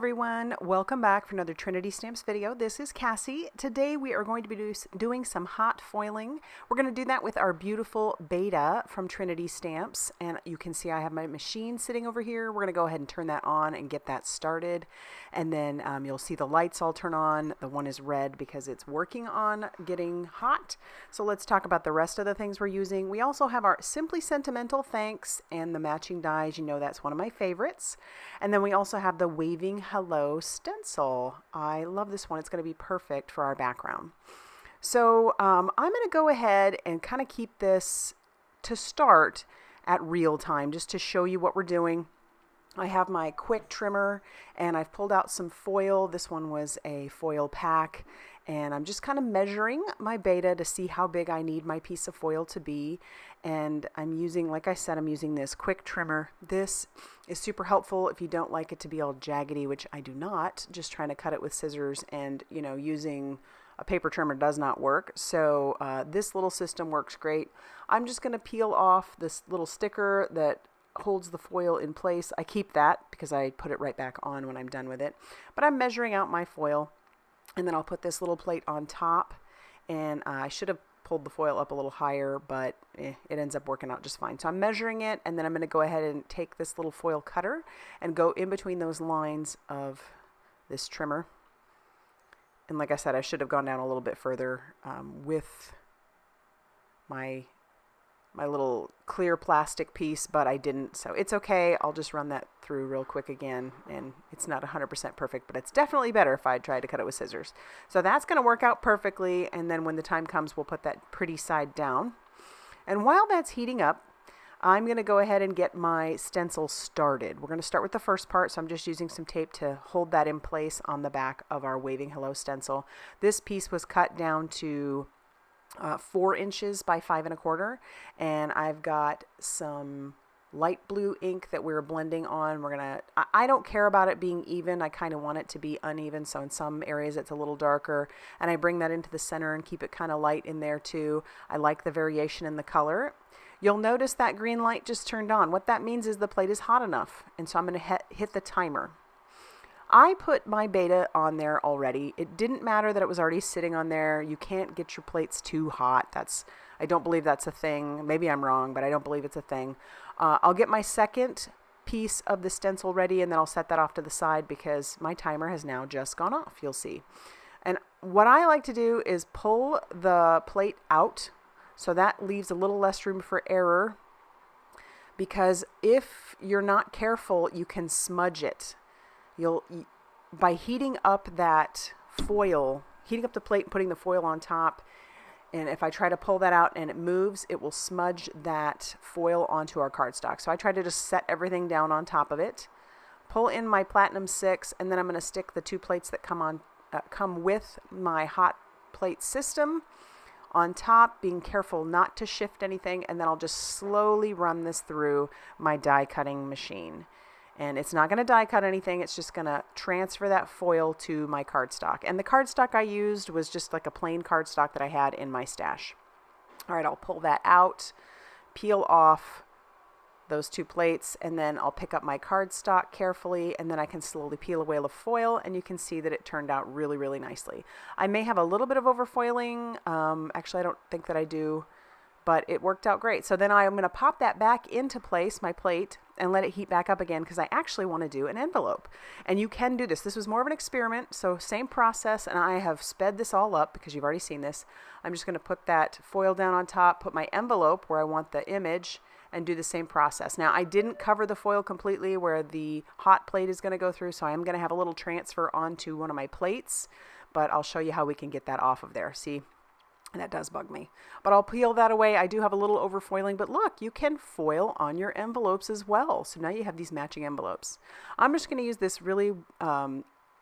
everyone, welcome back for another Trinity Stamps video. This is Cassie. Today we are going to be doing some hot foiling. We're going to do that with our beautiful Betta from Trinity Stamps, and you can see I have my machine sitting over here. We're going to go ahead and turn that on and get that started, and then you'll see the lights all turn on. The one is red because it's working on getting hot. So let's talk about the rest of the things we're using. We also have our Simply Sentimental thanks and the matching dies. You know that's one of my favorites. And then we also have the Waving Hello stencil. I love this one. It's going to be perfect for our background. So I'm going to go ahead and kind of keep this to start at real time just to show you what we're doing. I have my quick trimmer and I've pulled out some foil. This one was a foil pack, and I'm just kind of measuring my Betta to see how big I need my piece of foil to be. And I'm using, like I said, I'm using this quick trimmer. This is super helpful if you don't like it to be all jaggedy, which I do not. Just trying to cut it with scissors, and using a paper trimmer does not work. So this little system works great. I'm just going to peel off this little sticker that holds the foil in place. I keep that because I put it right back on when I'm done with it. But I'm measuring out my foil, and then I'll put this little plate on top. And I should have pulled the foil up a little higher, but it ends up working out just fine. So I'm measuring it, and then I'm going to go ahead and take this little foil cutter and go in between those lines of this trimmer. And like I said, I should have gone down a little bit further with my little clear plastic piece, but I didn't, so it's okay. I'll just run that through real quick again, and it's not 100% perfect, but it's definitely better if I tried to cut it with scissors. So that's going to work out perfectly, and then when the time comes, we'll put that pretty side down. And while that's heating up, I'm going to go ahead and get my stencil started. We're going to start with the first part, so I'm just using some tape to hold that in place on the back of our Waving Hello stencil. This piece was cut down to 4 inches by 5 1/4, and I've got some light blue ink that we're blending on. I don't care about it being even. I kind of want it to be uneven, so in some areas it's a little darker, and I bring that into the center and keep it kind of light in there too. I like the variation in the color. You'll notice that green light just turned on. What that means is the plate is hot enough, and so I'm going to hit the timer. I put my Betta on there already. It didn't matter that it was already sitting on there. You can't get your plates too hot. I don't believe that's a thing. Maybe I'm wrong, but I don't believe it's a thing. I'll get my second piece of the stencil ready, and then I'll set that off to the side because my timer has now just gone off. You'll see. And what I like to do is pull the plate out, so that leaves a little less room for error, because if you're not careful, you can smudge it. By heating up that foil, heating up the plate and putting the foil on top, and if I try to pull that out and it moves, it will smudge that foil onto our cardstock. So I try to just set everything down on top of it, pull in my Platinum 6, and then I'm going to stick the 2 plates that come with my hot plate system on top, being careful not to shift anything, and then I'll just slowly run this through my die cutting machine. And it's not going to die cut anything. It's just going to transfer that foil to my cardstock. And the cardstock I used was just like a plain cardstock that I had in my stash. All right, I'll pull that out, peel off those 2 plates, and then I'll pick up my cardstock carefully, and then I can slowly peel away the foil, and you can see that it turned out really, really nicely. I may have a little bit of overfoiling. Actually, I don't think that I do, but it worked out great. So then I'm going to pop that back into place, my plate, and let it heat back up again, because I actually want to do an envelope. And you can do this. This was more of an experiment, so same process, and I have sped this all up because you've already seen this. I'm just going to put that foil down on top, put my envelope where I want the image, and do the same process. Now, I didn't cover the foil completely where the hot plate is going to go through, so I am going to have a little transfer onto one of my plates, but I'll show you how we can get that off of there. See? And that does bug me, but I'll peel that away. I do have a little overfoiling, but look, you can foil on your envelopes as well. So now you have these matching envelopes. I'm just going to use this really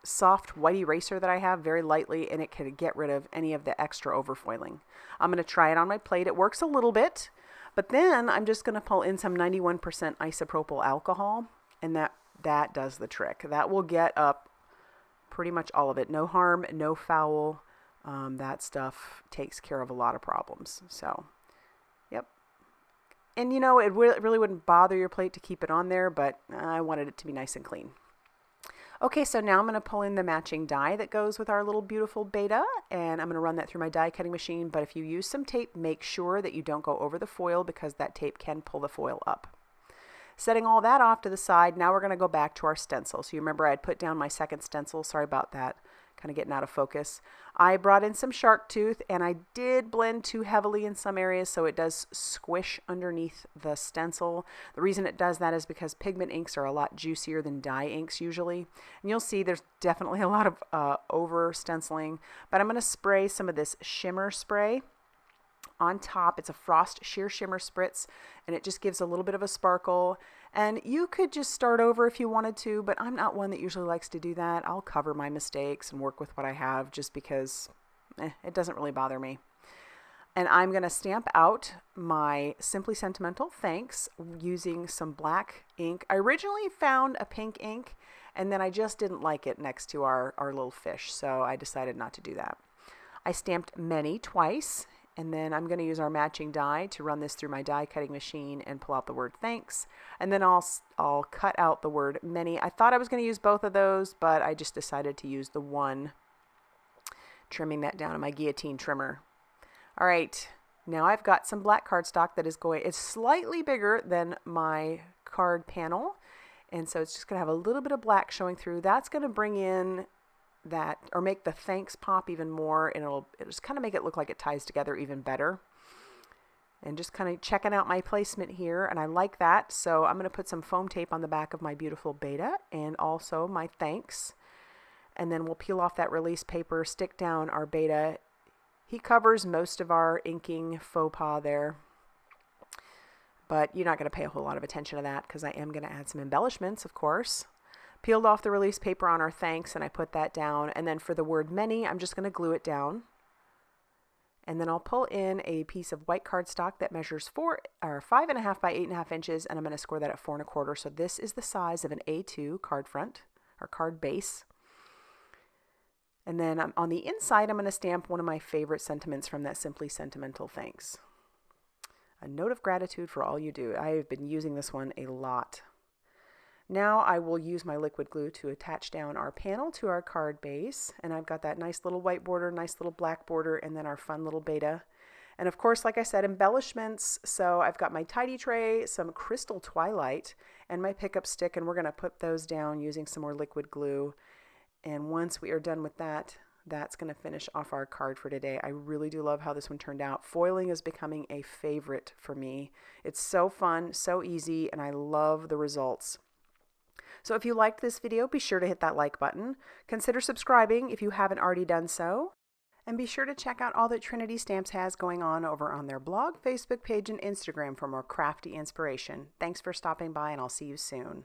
soft white eraser that I have very lightly, and it can get rid of any of the extra overfoiling. I'm going to try it on my plate. It works a little bit, but then I'm just going to pull in some 91% isopropyl alcohol, and that does the trick. That will get up pretty much all of it. No harm, no foul. That stuff takes care of a lot of problems. So, yep. And it really wouldn't bother your plate to keep it on there, but I wanted it to be nice and clean. Okay, so now I'm going to pull in the matching die that goes with our little beautiful Betta, and I'm going to run that through my die cutting machine. But if you use some tape, make sure that you don't go over the foil because that tape can pull the foil up. Setting all that off to the side, now we're going to go back to our stencil. So you remember I had put down my second stencil. Sorry about that. Kind of getting out of focus. I brought in some shark tooth, and I did blend too heavily in some areas, so it does squish underneath the stencil. The reason it does that is because pigment inks are a lot juicier than dye inks usually. And you'll see there's definitely a lot of over stenciling, but I'm going to spray some of this shimmer spray on top. It's a frost sheer shimmer spritz, and it just gives a little bit of a sparkle. And you could just start over if you wanted to, but I'm not one that usually likes to do that. I'll cover my mistakes and work with what I have just because it doesn't really bother me. And I'm going to stamp out my Simply Sentimental Thanks using some black ink. I originally found a pink ink, and then I just didn't like it next to our little fish, so I decided not to do that. I stamped Many twice. And then I'm going to use our matching die to run this through my die cutting machine and pull out the word thanks. And then I'll cut out the word many. I thought I was going to use both of those, but I just decided to use the one, trimming that down in my guillotine trimmer. All right, now I've got some black cardstock that it's slightly bigger than my card panel. And so it's just going to have a little bit of black showing through. That's going to bring in that, or make the thanks pop even more, and it'll just kind of make it look like it ties together even better. And just kind of checking out my placement here, and I like that, so I'm going to put some foam tape on the back of my beautiful Betta and also my thanks, and then we'll peel off that release paper, stick down our Betta. He covers most of our inking faux pas there, but you're not going to pay a whole lot of attention to that because I am going to add some embellishments, of course. Peeled off the release paper on our thanks, and I put that down. And then for the word many, I'm just going to glue it down. And then I'll pull in a piece of white cardstock that measures 5.5 by 8.5 inches, and I'm going to score that at 4 1/4. So this is the size of an A2 card front or card base. And then on the inside, I'm going to stamp one of my favorite sentiments from that Simply Sentimental Thanks. A note of gratitude for all you do. I've been using this one a lot. Now I will use my liquid glue to attach down our panel to our card base, and I've got that nice little white border, nice little black border, and then our fun little Betta. And of course, like I said, embellishments. So I've got my tidy tray, some crystal Twilight, and my pickup stick, and we're going to put those down using some more liquid glue. And once we are done with that, that's going to finish off our card for today. I really do love how this one turned out. Foiling is becoming a favorite for me. It's so fun, so easy, and I love the results. So if you liked this video, be sure to hit that like button. Consider subscribing if you haven't already done so. And be sure to check out all that Trinity Stamps has going on over on their blog, Facebook page, and Instagram for more crafty inspiration. Thanks for stopping by, and I'll see you soon.